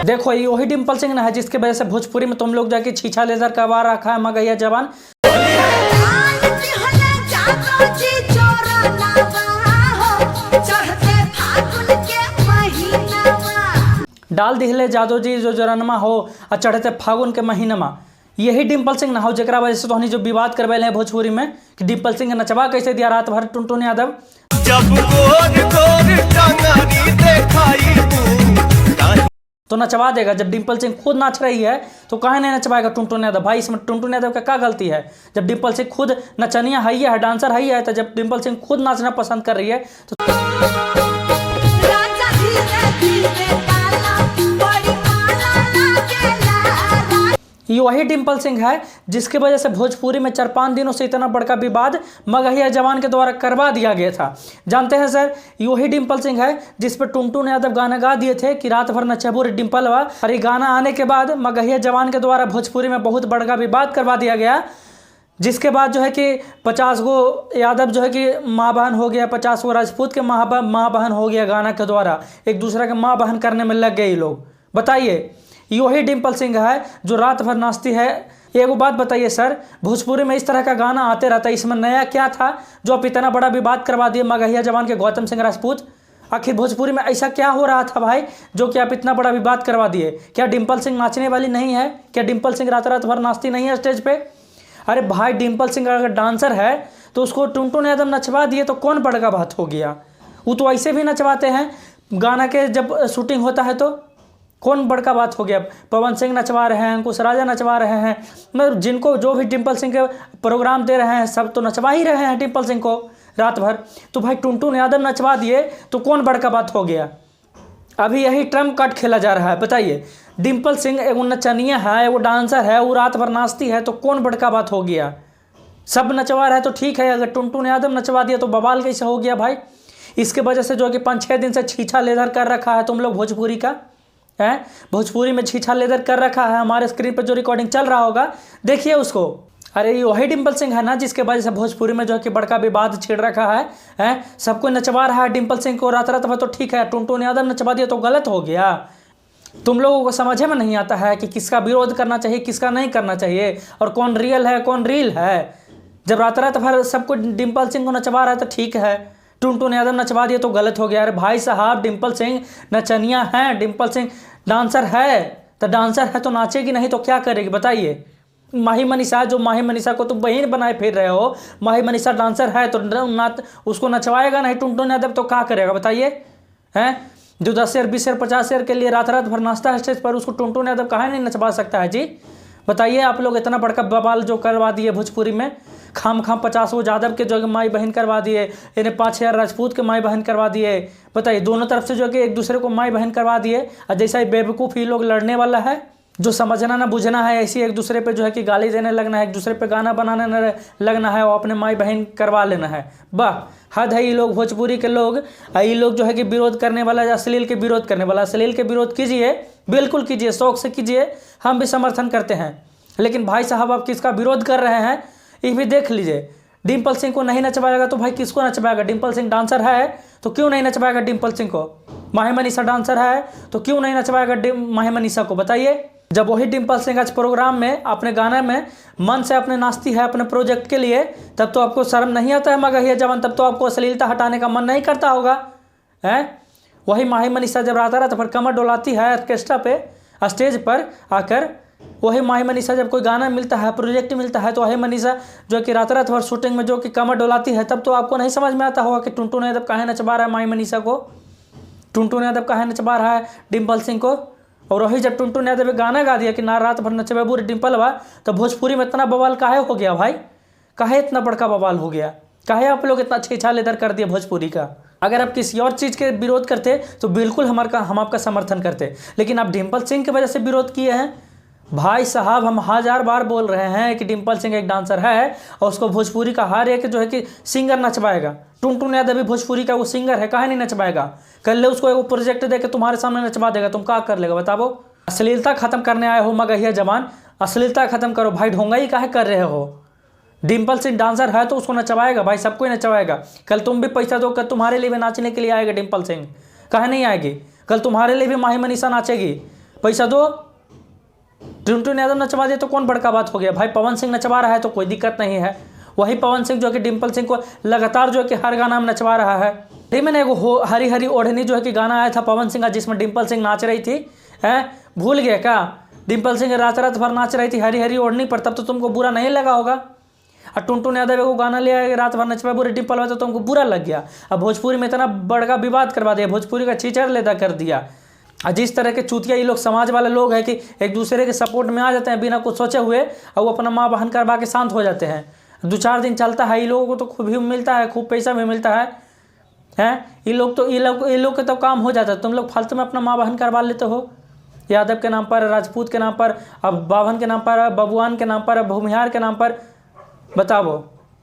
देखो ये वही डिम्पल सिंह ना है जिसके वजह से भोजपुरी में तुम लोग जाके छीछा लेजर करवा रखा है मगहिया जवान। डाल दिहले जादो जी जो जरनमा हो और चढ़ते फागुन के महीनमा, यही डिम्पल सिंह ना हो जरा वजह से तो जो विवाद करवाए हैं भोजपुरी में कि डिम्पल सिंह नचवा कैसे दिया रात भर टुनटुन यादव। जब गोर गोर टांगरी देखाई तो नचवा देगा, जब डिम्पल सिंह खुद नाच रही है तो कहाँ नहीं नचवाएगा टुनटुन यादव। भाई इसमें टुनटुन यादव का क्या गलती है? जब डिम्पल सिंह खुद नचनिया है डांसर है, तो जब डिम्पल सिंह खुद नाचना पसंद कर रही है तो ये वही डिम्पल सिंह है जिसकी वजह से भोजपुरी में 4-5 दिनों से इतना बड़का विवाद मगहिया जवान के द्वारा करवा दिया गया था। जानते हैं सर, ये वही डिम्पल सिंह है जिस पर टुनटुन यादव गाना गा दिए थे कि रात भर नचबू रे डिम्पलवा, और ये गाना आने के बाद मगहिया जवान के द्वारा भोजपुरी में बहुत बड़का विवाद करवा दिया गया, जिसके बाद जो है कि 50 गो यादव जो है कि माँ बहन हो गया, 50 गो राजपूत के माँ बहन हो गया, गाना के द्वारा एक दूसरे के माँ बहन करने में लग गए लोग। बताइए, ये वही डिम्पल सिंह है जो रात भर नाचती है। एक बात बताइए सर, भोजपुरी में इस तरह का गाना आते रहता है, इसमें नया क्या था जो आप इतना बड़ा विवाद करवा दिए मगहिया जवान के गौतम सिंह राजपूत? आखिर भोजपुरी में ऐसा क्या हो रहा था भाई जो कि आप इतना बड़ा विवाद करवा दिए? क्या डिम्पल सिंह नाचने वाली नहीं है? क्या डिम्पल सिंह रात रात भर नाचती नहीं है स्टेज पे? अरे भाई, डिम्पल सिंह अगर डांसर है तो उसको टुनटुन यादव नचवा दिए तो कौन बड़का बात हो गया? वो तो ऐसे भी नचवाते हैं गाना के जब शूटिंग होता है, तो कौन बड़का बात हो गया? पवन सिंह नचवा रहे हैं, अंकुश राजा नचवा रहे हैं, मतलब जिनको जो भी डिम्पल सिंह के प्रोग्राम दे रहे हैं सब तो नचवा ही रहे हैं डिम्पल सिंह को रात भर। तो भाई टुनटुन यादव नचवा दिए तो कौन बड़का बात हो गया? अभी यही ट्रम्प कार्ड खेला जा रहा है। बताइए, डिम्पल सिंह एगो नचनिया है, एगो डांसर है, वो रात भर नाचती है तो कौन बड़का बात हो गया? सब नचवा रहा है तो ठीक है, अगर टुनटुन यादव नचवा दिया तो बवाल कैसे हो गया भाई? इसके वजह से जो कि 5-6 दिन से छीछा लेदर कर रखा है तुम लोग भोजपुरी का है, भोजपुरी में छीछा लेदर कर रखा है। हमारे स्क्रीन पर जो रिकॉर्डिंग चल रहा होगा देखिए उसको। अरे ये वही डिम्पल सिंह है ना जिसके वजह से भोजपुरी में जो है कि बड़का विवाद छिड़ रखा है, सबको नचवा रहा है डिम्पल सिंह को रात रात भर, तो ठीक है, टुनटुन यादव नचवा दिया तो गलत हो गया। तुम लोगों को समझ में नहीं आता है कि किसका विरोध करना चाहिए, किसका नहीं करना चाहिए, और कौन रियल है कौन रील है। जब रात रात भर सबको डिम्पल सिंह को नचवा रहा है तो ठीक है, टुनटुन यादव नचवा दिए तो गलत हो गया। अरे भाई साहब, डिम्पल सिंह नचनिया हैं, डिम्पल सिंह डांसर है, तो डांसर है तो नाचेगी नहीं तो क्या करेगी? बताइए। माही मनीषा, जो माही मनीषा को तुम बहन बनाए फिर रहे हो, माही मनीषा डांसर है तो उसको नचवाएगा नहीं टुनटुन यादव तो क्या करेगा? बताइए। हैं जो 10 शेयर 20 शेयर 50 शेयर के लिए रात रात भर नाचता है स्टेज पर, उसको टुनटुन यादव कहाँ नहीं नचवा सकता है जी? बताइए। आप लोग इतना बड़का बवाल जो करवा दिए भोजपुरी में, खाम 50 वो यादव के जो माई बहन करवा दिए, इन्हें 5-6 राजपूत के माई बहन करवा दिए। बताइए, दोनों तरफ से जो कि एक दूसरे को माई बहन करवा दिए, और जैसा ही बेवकूफ़ ही लोग लड़ने वाला है, जो समझना ना बुझना है, ऐसी एक दूसरे पे जो है कि गाली देने लगना है, एक दूसरे पे गाना बनाने लगना है, और अपने माई बहन करवा लेना है। वाह, हद है। ये लोग भोजपुरी के लोग, ये लोग जो है कि विरोध करने वाला, अश्लील के विरोध करने वाला, अश्लील के विरोध कीजिए, बिल्कुल कीजिए, शौक से कीजिए, हम भी समर्थन करते हैं। लेकिन भाई साहब, आप किसका विरोध कर रहे हैं ये भी देख लीजिए। डिम्पल सिंह को नहीं नचवाएगा तो भाई किसको नचवाएगा? डिम्पल सिंह डांसर है तो क्यों नहीं नचवाएगा डिम्पल सिंह को? माही मनीषा डांसर है तो क्यों नहीं नचवाएगा माही मनीषा को? बताइए। जब वही डिम्पल सिंह आज प्रोग्राम में अपने गाने में मन से अपने नाचती है अपने प्रोजेक्ट के लिए, तब तो आपको शर्म नहीं आता है मगहिया जवान? तब तो आपको अश्लीलता हटाने का मन नहीं करता होगा है? वही माही मनीषा जब रात रात भर कमर डोलाती है ऑर्केस्ट्रा पे, स्टेज पर आकर, वही माही मनीषा जब कोई गाना मिलता है, प्रोजेक्ट मिलता है, तो वही मनीषा जो कि रात रात भर शूटिंग में जो कि कमर डोलाती है, तब तो आपको नहीं समझ में आता होगा कि टुनटुन यादव काहे नचवा रहा है माही मनीषा को, टुनटुन यादव काहे नचवा रहा है डिम्पल सिंह को। और वही जब टुनटुन यादव गाना गा दिया कि ना रात भर नचबे बुरी डिम्पलवा, तो भोजपुरी में इतना बवाल काहे हो गया भाई? काहे इतना बड़का बवाल हो गया? काहे आप लोग इतना छेछा लेदर कर दिया भोजपुरी का? अगर आप किसी और चीज़ के विरोध करते तो बिल्कुल हम आपका समर्थन करते, लेकिन आप डिम्पल सिंह की वजह से विरोध किए हैं। भाई साहब, हम 1000 बार बोल रहे हैं कि डिम्पल सिंह एक डांसर है और उसको भोजपुरी का हर एक जो है कि सिंगर नचवाएगा। टुनटुन यादव भी भोजपुरी का वो सिंगर है, काहे नहीं नचवाएगा? कल उसको एक प्रोजेक्ट दे के तुम्हारे सामने नचवा देगा, तुम क्या कर लेगा बताओ? अश्लीलता खत्म करने आए हो मगहिया जवान, अश्लीलता खत्म करो भाई। ढोंगाई काहे कर रहे हो? डिम्पल सिंह डांसर है तो उसको नचवाएगा भाई, सबको ही नचवाएगा। कल तुम भी पैसा दो, कल तुम्हारे लिए भी नाचने के लिए आएगा डिम्पल सिंह, काहे नहीं आएगी? कल तुम्हारे लिए भी माही मनीषा नाचेगी, पैसा दो। टुनटुन यादव नचवा दिए तो कौन बड़का बात हो गया भाई, पवन सिंह नचवा रहा है तो कोई दिक्कत नहीं है। वही पवन सिंह जो कि डिम्पल सिंह को लगातार जो है कि हर गाना में नचवा रहा है। नहीं, मैंने एगो हरी हरी ओढ़नी जो है कि गाना आया था पवन सिंह का, जिसमें डिम्पल सिंह नाच रही थी, है भूल गया क्या? डिम्पल सिंह रात रात भर नाच रही थी हरी हरी ओढ़नी पर, तब तो तुमको बुरा नहीं लगा होगा। और टुनटुन यादव को गाना ले आए रात भर नचवा बुरे डिम्पल में, तो तुमको बुरा लग गया। अब भोजपुरी में इतना बड़का विवाद करवा दिया, भोजपुरी का चीचड़ लेदा कर दिया। और जिस तरह के चूतिया ये लोग समाज वाले लोग हैं कि एक दूसरे के सपोर्ट में आ जाते हैं बिना कुछ सोचे हुए, और वो अपना माँ बहन करवा के शांत हो जाते हैं। 2-4 दिन चलता है, ये लोगों को तो खूब भी मिलता है, खूब पैसा भी मिलता है। ये लोग के तो काम हो जाता है, तुम लोग फालतू में अपना माँ बहन करवा लेते हो। यादव के नाम पर, राजपूत के नाम पर, अब बावन के नाम पर, बबुआन के नाम पर, भूमिहार के नाम पर, बताओ।